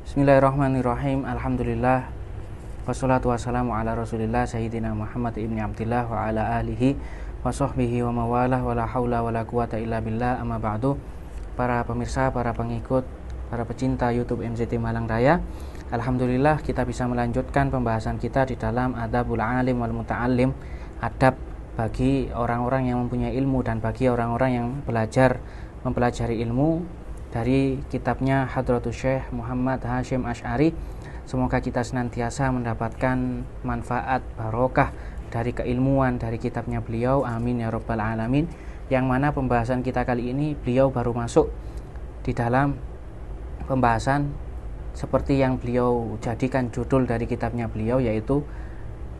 Bismillahirrahmanirrahim. Alhamdulillah. Wassalatu wassalamu ala Rasulillah Sayyidina Muhammad ibni Abdillah wa ala alihi wa sahbihi wa mawalah wa la hawla wa la quwata illa billah, amma ba'du. Para pemirsa, para pengikut, para pecinta YouTube MZT Malang Raya, alhamdulillah kita bisa melanjutkan pembahasan kita di dalam Adabul Alim wal Muta'allim, adab bagi orang-orang yang mempunyai ilmu dan bagi orang-orang yang mempelajari ilmu, dari kitabnya Hadratus Syekh Muhammad Hashim Asy'ari. Semoga kita senantiasa mendapatkan manfaat barokah dari keilmuan dari kitabnya beliau, amin ya rabbal alamin. Yang mana pembahasan kita kali ini beliau baru masuk di dalam pembahasan seperti yang beliau jadikan judul dari kitabnya beliau, yaitu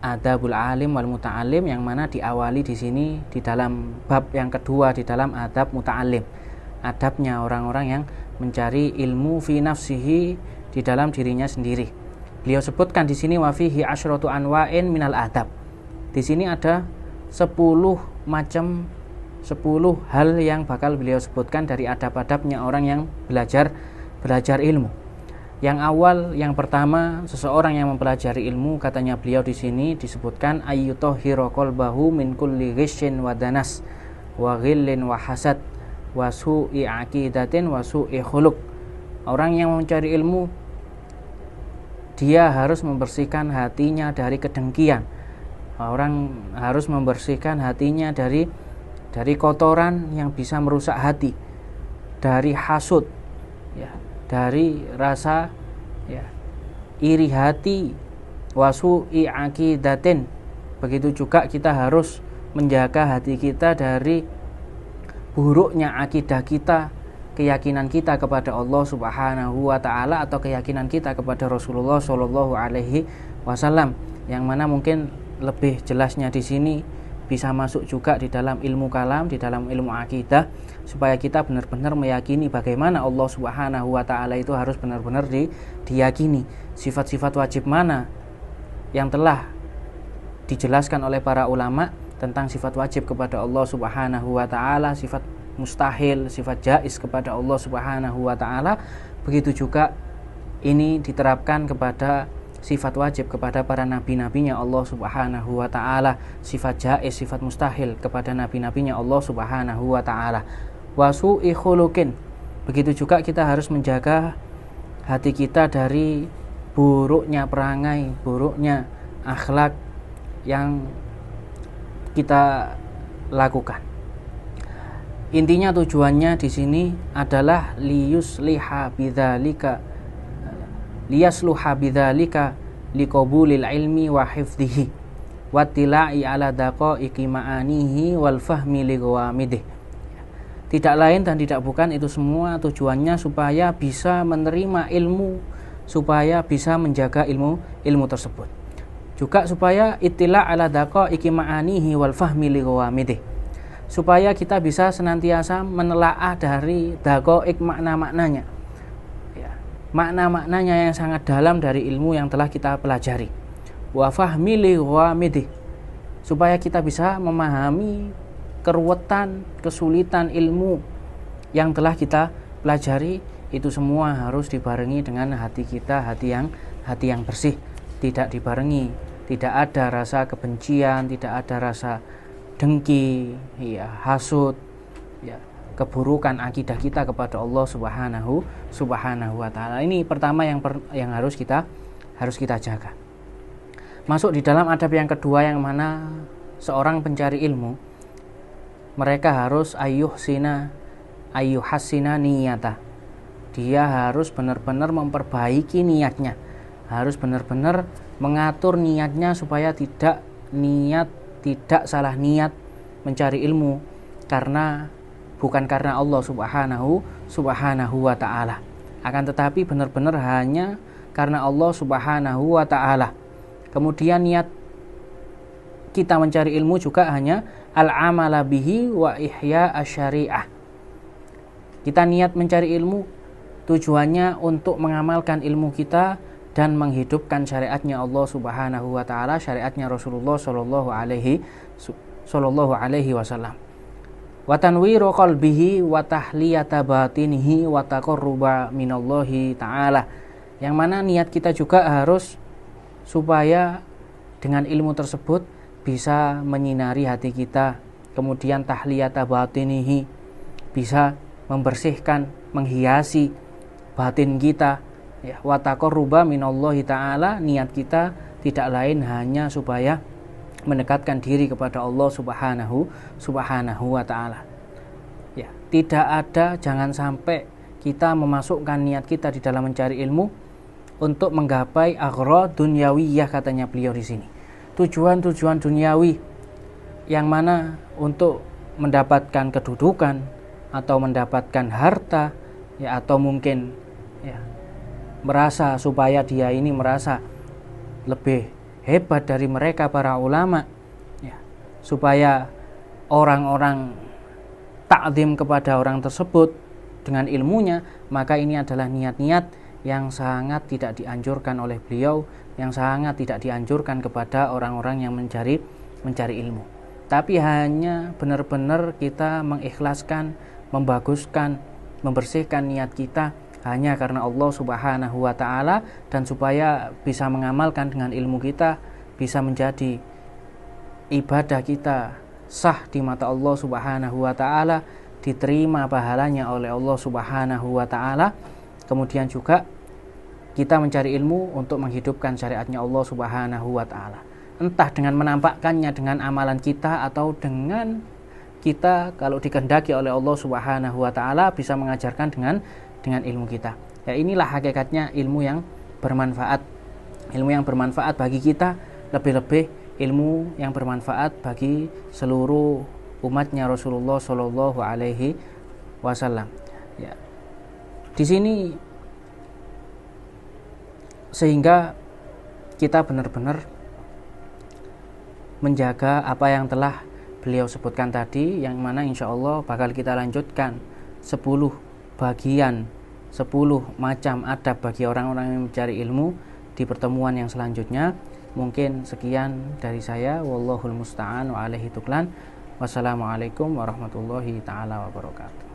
Adabul Alim wal Muta'allim, yang mana diawali di sini di dalam bab yang kedua di dalam adab muta'allim, adabnya orang-orang yang mencari ilmu fi nafsihi, di dalam dirinya sendiri. Beliau sebutkan di sini wa fihi asyratu anwa'in minal adab. Di sini ada 10 hal yang bakal beliau sebutkan dari adab-adabnya orang yang belajar ilmu. Yang awal, yang pertama, seseorang yang mempelajari ilmu, katanya beliau di sini disebutkan ayyutahhira qalbahu min kulli ghisyin wa danas wa ghillin wa hasad wa su'i aqidatin wa su'i khuluq. Orang yang mencari ilmu, dia harus membersihkan hatinya dari kedengkian. Orang harus membersihkan hatinya dari kotoran yang bisa merusak hati, dari hasud, ya, dari rasa, ya, iri hati, wasu'i aqidatin. Begitu juga kita harus menjaga hati kita dari buruknya akidah kita, keyakinan kita kepada Allah Subhanahu wa taala, atau keyakinan kita kepada Rasulullah Shallallahu alaihi wasallam, yang mana mungkin lebih jelasnya di sini bisa masuk juga di dalam ilmu kalam, di dalam ilmu akidah, supaya kita benar-benar meyakini bagaimana Allah Subhanahu wa taala itu harus benar-benar diyakini. Sifat-sifat wajib mana yang telah dijelaskan oleh para ulama tentang sifat wajib kepada Allah Subhanahu wa taala, sifat mustahil, sifat jaiz kepada Allah Subhanahu wa taala. Begitu juga ini diterapkan kepada sifat wajib kepada para nabi-nabinya Allah Subhanahu wa taala, sifat jaiz, sifat mustahil kepada nabi-nabinya Allah Subhanahu wa taala. Wa su'i khuluqin. Begitu juga kita harus menjaga hati kita dari buruknya perangai, buruknya akhlak yang kita lakukan. Intinya tujuannya di sini adalah liyasluha bidzalika liqabulil ilmi wa hifdhihi wa tila'i ala daqaiqi ma'anihi wal fahmi liqawamidih. Tidak lain dan tidak bukan, itu semua tujuannya supaya bisa menerima ilmu, supaya bisa menjaga ilmu tersebut. Juga supaya ittila' ala daqaiqi ma'anihi wal fahmi liqawamidih, supaya kita bisa senantiasa menelaah dari daqaiq, makna-maknanya, ya, makna-maknanya yang sangat dalam dari ilmu yang telah kita pelajari. Wa fahmi liqawamidih, supaya kita bisa memahami keruwetan, kesulitan ilmu yang telah kita pelajari. Itu semua harus dibarengi dengan hati kita, hati yang bersih, tidak dibarengi, tidak ada rasa kebencian, tidak ada rasa dengki, ya, hasud, ya, keburukan akidah kita kepada Allah Subhanahu wa taala. Ini pertama yang harus kita jaga. Masuk di dalam adab yang kedua, yang mana seorang pencari ilmu, mereka harus ayyuhassina niyata. Dia harus benar-benar memperbaiki niatnya, harus benar-benar mengatur niatnya supaya tidak salah niat mencari ilmu bukan karena Allah Subhanahu wa taala, akan tetapi benar-benar hanya karena Allah Subhanahu wa taala. Kemudian niat kita mencari ilmu juga hanya al-amala bihi wa ihya asy-syari'ah. Kita niat mencari ilmu tujuannya untuk mengamalkan ilmu kita dan menghidupkan syariatnya Allah Subhanahu wa taala, syariatnya Rasulullah sallallahu alaihi wasallam. Wa tanwiru qalbihi wa tahliyata batinihi wa taqarruba minallahi taala. Yang mana niat kita juga harus supaya dengan ilmu tersebut bisa menyinari hati kita, kemudian tahliyata batinihi, bisa membersihkan, menghiasi batin kita, ya, wa taqarruba minallahi ta'ala. Niat kita tidak lain hanya supaya mendekatkan diri kepada Allah subhanahu wa ta'ala. Ya, tidak ada, jangan sampai kita memasukkan niat kita di dalam mencari ilmu untuk menggapai aghrad dunyawiyah, katanya beliau di sini. Tujuan-tujuan duniawi yang mana untuk mendapatkan kedudukan atau mendapatkan harta, ya, atau mungkin ya merasa supaya dia ini merasa lebih hebat dari mereka para ulama, ya, supaya orang-orang takzim kepada orang tersebut dengan ilmunya, maka ini adalah niat-niat yang sangat tidak dianjurkan oleh beliau, yang sangat tidak dianjurkan kepada orang-orang yang mencari ilmu. Tapi hanya benar-benar kita mengikhlaskan, membaguskan, membersihkan niat kita hanya karena Allah subhanahu wa ta'ala, dan supaya bisa mengamalkan dengan ilmu kita, bisa menjadi ibadah kita sah di mata Allah subhanahu wa ta'ala, diterima pahalanya oleh Allah subhanahu wa ta'ala. Kemudian juga kita mencari ilmu untuk menghidupkan syariatnya Allah subhanahu wa ta'ala, entah dengan menampakkannya dengan amalan kita, atau dengan kita kalau dikehendaki oleh Allah subhanahu wa ta'ala bisa mengajarkan dengan ilmu kita. Ya, inilah hakikatnya ilmu yang bermanfaat. Ilmu yang bermanfaat bagi kita, lebih-lebih ilmu yang bermanfaat bagi seluruh umatnya Rasulullah Shallallahu Alaihi Wasallam. Ya. Di sini sehingga kita benar-benar menjaga apa yang telah beliau sebutkan tadi, yang mana insya Allah bakal kita lanjutkan 10 bagian, 10 macam adab bagi orang-orang yang mencari ilmu di pertemuan yang selanjutnya. Mungkin sekian dari saya, wallahul musta'an wa alaihi tuklan. Wassalamualaikum warahmatullahi taala wabarakatuh.